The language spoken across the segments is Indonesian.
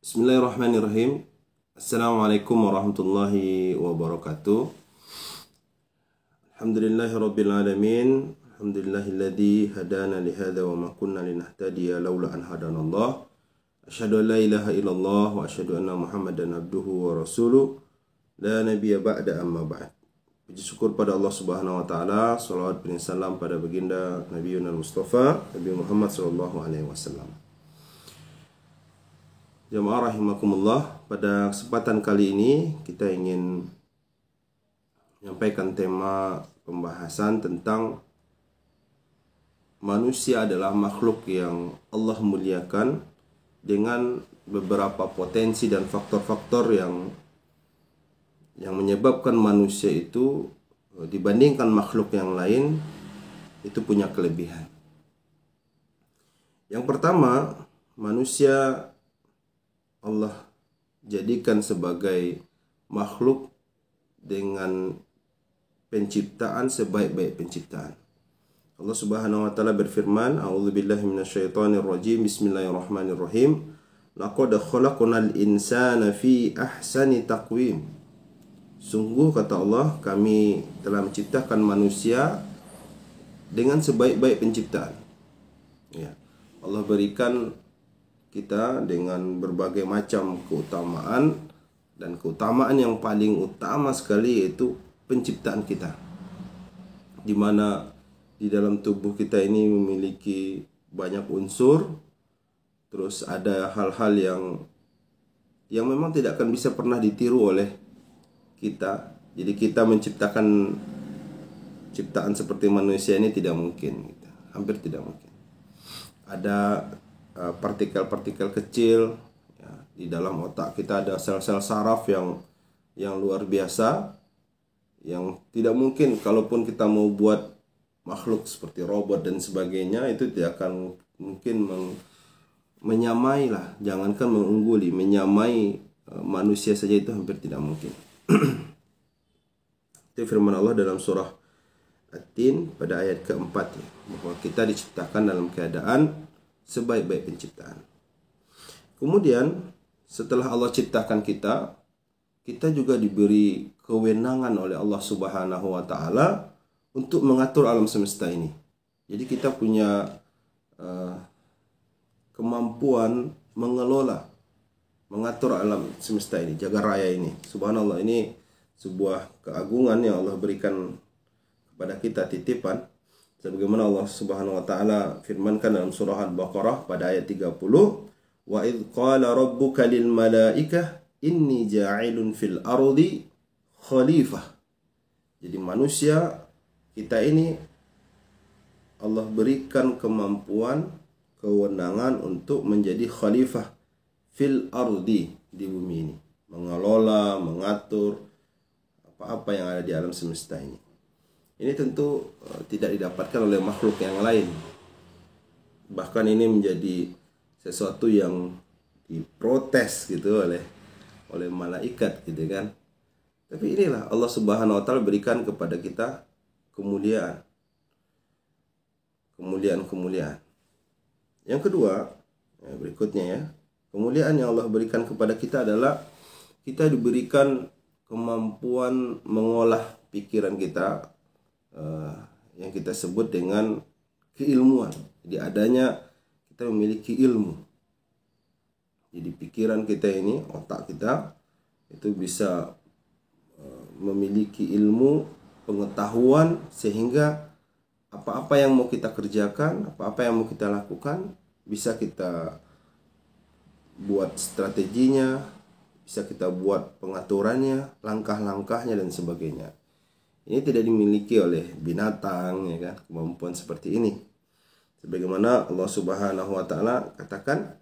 Bismillahirrahmanirrahim. Assalamualaikum warahmatullahi wabarakatuh. Alhamdulillahirabbil alamin. Alhamdulillahilladzi hadana li hadza wa ma kunna linahtadiya laula an hadanallah. Asyhadu an la ilaha illallah wa asyhadu anna Muhammadan abduhu wa rasuluh. La nabiyya ba'da amma ba'd. Puji syukur pada Allah Subhanahu wa taala, salawat dan salam pada baginda Nabi Mustafa, Nabi Muhammad sallallahu alaihi wasallam. Jamaah rahimakumullah, pada kesempatan kali ini kita ingin menyampaikan tema pembahasan tentang manusia adalah makhluk yang Allah muliakan dengan beberapa potensi dan faktor-faktor yang menyebabkan manusia itu dibandingkan makhluk yang lain itu punya kelebihan. Yang pertama, manusia Allah jadikan sebagai makhluk dengan penciptaan sebaik-baik penciptaan. Allah Subhanahu wa taala berfirman, "A'udzubillahi minasyaitonir rajim. Bismillahirrahmanirrahim. Laqad khalaqnal insana fi ahsani taqwim." Sungguh kata Allah, kami telah menciptakan manusia dengan sebaik-baik penciptaan. Ya. Allah berikan kita dengan berbagai macam keutamaan, dan keutamaan yang paling utama sekali yaitu penciptaan kita, di mana di dalam tubuh kita ini memiliki banyak unsur. Terus ada hal-hal yang memang tidak akan bisa pernah ditiru oleh kita. Jadi kita menciptakan ciptaan seperti manusia ini tidak mungkin, hampir tidak mungkin. Ada partikel-partikel kecil ya, di dalam otak kita ada sel-sel saraf yang luar biasa, yang tidak mungkin kalaupun kita mau buat makhluk seperti robot dan sebagainya, itu tidak akan mungkin menyamai lah, jangankan mengungguli, menyamai manusia saja itu hampir tidak mungkin. Itu firman Allah dalam surah At-Tin pada ayat keempat ya, bahwa kita diciptakan dalam keadaan sebaik-baik penciptaan. Kemudian setelah Allah ciptakan kita, kita juga diberi kewenangan oleh Allah Subhanahu wa taala untuk mengatur alam semesta ini. Jadi kita punya kemampuan mengelola, mengatur alam semesta ini, jagat raya ini. Subhanallah, ini sebuah keagungan yang Allah berikan kepada kita, titipan. Sebagaimana Allah Subhanahu wa taala firmankan dalam surah Al-Baqarah pada ayat 30, "Wa idz qala rabbuka lil malaikah inni ja'ilun fil ardi khalifah." Jadi manusia kita ini Allah berikan kemampuan, kewenangan untuk menjadi khalifah fil ardi, di bumi ini, mengelola, mengatur apa-apa yang ada di alam semesta ini. Ini tentu tidak didapatkan oleh makhluk yang lain. Bahkan ini menjadi sesuatu yang diprotes gitu oleh malaikat gitu kan. Tapi inilah Allah Subhanahu wa taala berikan kepada kita kemuliaan. Kemuliaan. Yang kedua, berikutnya ya. Kemuliaan yang Allah berikan kepada kita adalah kita diberikan kemampuan mengolah pikiran kita, yang kita sebut dengan keilmuan. Jadi adanya kita memiliki ilmu. Jadi pikiran kita ini, otak kita itu bisa memiliki ilmu, pengetahuan, sehingga apa-apa yang mau kita kerjakan, apa-apa yang mau kita lakukan, bisa kita buat strateginya, bisa kita buat pengaturannya, langkah-langkahnya dan sebagainya. Ini tidak dimiliki oleh binatang ya kan, kemampuan seperti ini. Sebagaimana Allah Subhanahu wa taala katakan,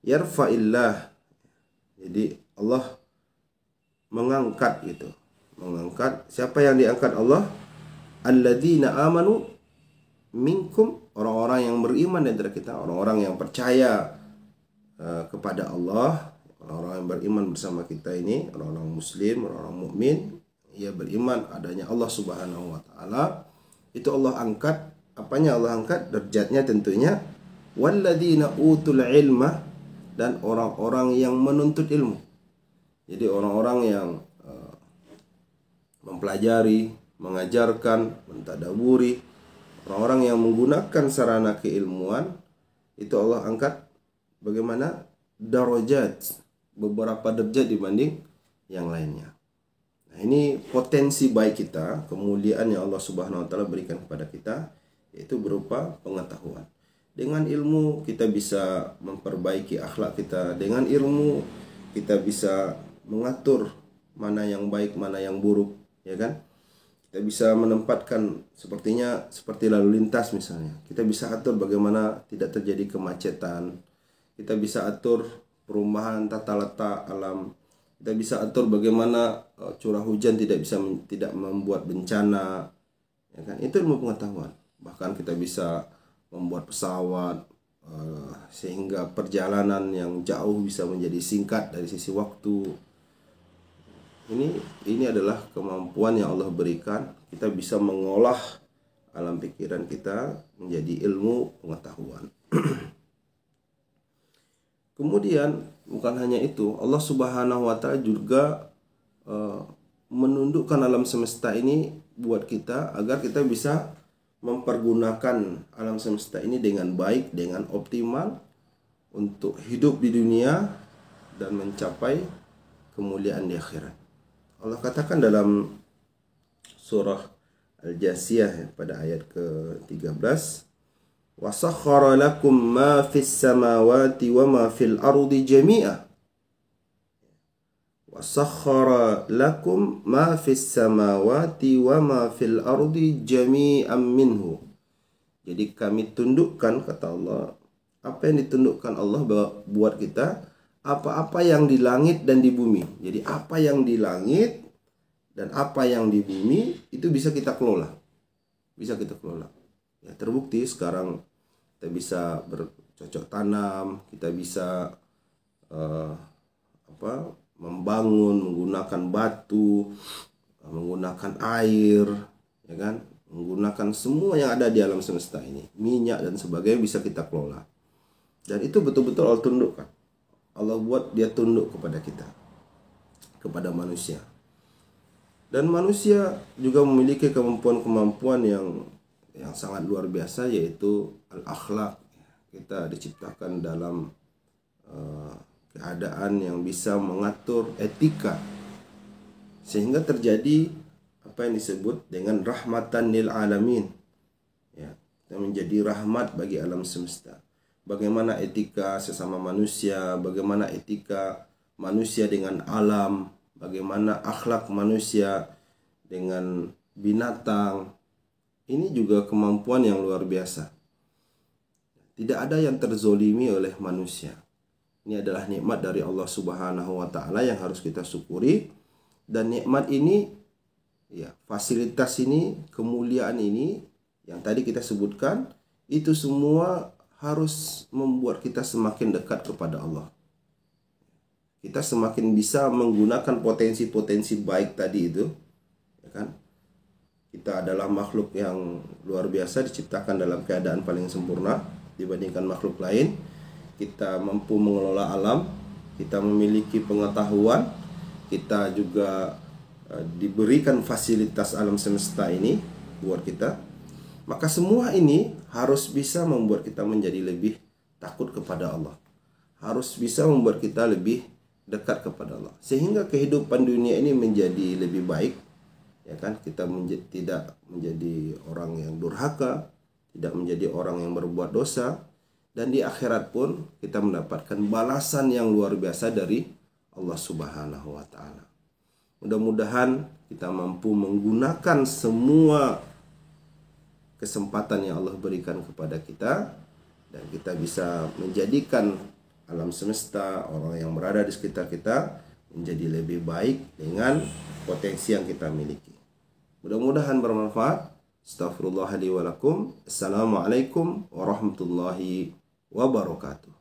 yarfa'illah. Jadi Allah mengangkat gitu. Mengangkat, siapa yang diangkat Allah? Alladzina amanu minkum, orang-orang yang beriman di antara kita, orang-orang yang percaya kepada Allah, orang-orang yang beriman bersama kita ini, orang-orang muslim, orang-orang mukmin. Ia beriman adanya Allah Subhanahu wa taala, itu Allah angkat. Apanya Allah angkat? Derajatnya tentunya. Walladzina utul ilma dan orang-orang yang menuntut ilmu. Jadi orang-orang yang mempelajari, mengajarkan, mentadaburi, orang-orang yang menggunakan sarana keilmuan, itu Allah angkat bagaimana darajat, beberapa derajat dibanding yang lainnya. Nah, ini potensi baik kita, kemuliaan yang Allah Subhanahu wa taala berikan kepada kita, yaitu berupa pengetahuan. Dengan ilmu kita bisa memperbaiki akhlak kita. Dengan ilmu kita bisa mengatur mana yang baik, mana yang buruk, ya kan? Kita bisa menempatkan seperti lalu lintas misalnya. Kita bisa atur bagaimana tidak terjadi kemacetan. Kita bisa atur perubahan tata letak alam. Kita bisa atur bagaimana curah hujan tidak membuat bencana, ya kan? Itu ilmu pengetahuan. Bahkan kita bisa membuat pesawat sehingga perjalanan yang jauh bisa menjadi singkat dari sisi waktu. Ini adalah kemampuan yang Allah berikan. Kita bisa mengolah alam pikiran kita menjadi ilmu pengetahuan. Kemudian bukan hanya itu, Allah Subhanahu wa taala juga menundukkan alam semesta ini buat kita agar kita bisa mempergunakan alam semesta ini dengan baik, dengan optimal untuk hidup di dunia dan mencapai kemuliaan di akhirat. Allah katakan dalam surah Al-Jasiyah pada ayat ke-13, وَسَخَّرَ لَكُم مَّا فِي السَّمَاوَاتِ وَمَا فِي الْأَرْضِ جَمِيعًا وَسَخَّرَ لَكُم مَّا فِي السَّمَاوَاتِ وَمَا فِي الْأَرْضِ جَمِيعًا مِّنْهُ. Jadi kami tundukkan, kata Allah, apa yang ditundukkan Allah buat kita, apa-apa yang di langit dan di bumi. Jadi apa yang di langit dan apa yang di bumi itu bisa kita kelola. Bisa kita kelola. Ya, terbukti sekarang kita bisa bercocok tanam, kita bisa membangun menggunakan batu, menggunakan air, ya kan? Menggunakan semua yang ada di alam semesta ini, minyak dan sebagainya bisa kita kelola. Dan itu betul-betul Allah tundukkan. Allah buat dia tunduk kepada kita, kepada manusia. Dan manusia juga memiliki kemampuan-kemampuan yang sangat luar biasa, yaitu al-akhlak. Kita diciptakan dalam keadaan yang bisa mengatur etika, sehingga terjadi apa yang disebut dengan rahmatan lil alamin, ya, kita menjadi rahmat bagi alam semesta. Bagaimana etika sesama manusia, bagaimana etika manusia dengan alam, bagaimana akhlak manusia dengan binatang. Ini juga kemampuan yang luar biasa. Tidak ada yang terzolimi oleh manusia. Ini adalah nikmat dari Allah Subhanahu wa taala yang harus kita syukuri. Dan nikmat ini, ya, fasilitas ini, kemuliaan ini yang tadi kita sebutkan, itu semua harus membuat kita semakin dekat kepada Allah. Kita semakin bisa menggunakan potensi-potensi baik tadi itu, ya kan? Kita adalah makhluk yang luar biasa, diciptakan dalam keadaan paling sempurna dibandingkan makhluk lain. Kita mampu mengelola alam, kita memiliki pengetahuan, kita juga diberikan fasilitas alam semesta ini buat kita. Maka semua ini harus bisa membuat kita menjadi lebih takut kepada Allah. Harus bisa membuat kita lebih dekat kepada Allah. Sehingga kehidupan dunia ini menjadi lebih baik. Ya kan, kita tidak menjadi orang yang durhaka, tidak menjadi orang yang berbuat dosa, dan di akhirat pun kita mendapatkan balasan yang luar biasa dari Allah Subhanahu wa taala. Mudah-mudahan kita mampu menggunakan semua kesempatan yang Allah berikan kepada kita, dan kita bisa menjadikan alam semesta, orang yang berada di sekitar kita menjadi lebih baik dengan potensi yang kita miliki. Mudah-mudahan bermanfaat. Astaghfirullahaladzim wa lakum. Assalamualaikum warahmatullahi wabarakatuh.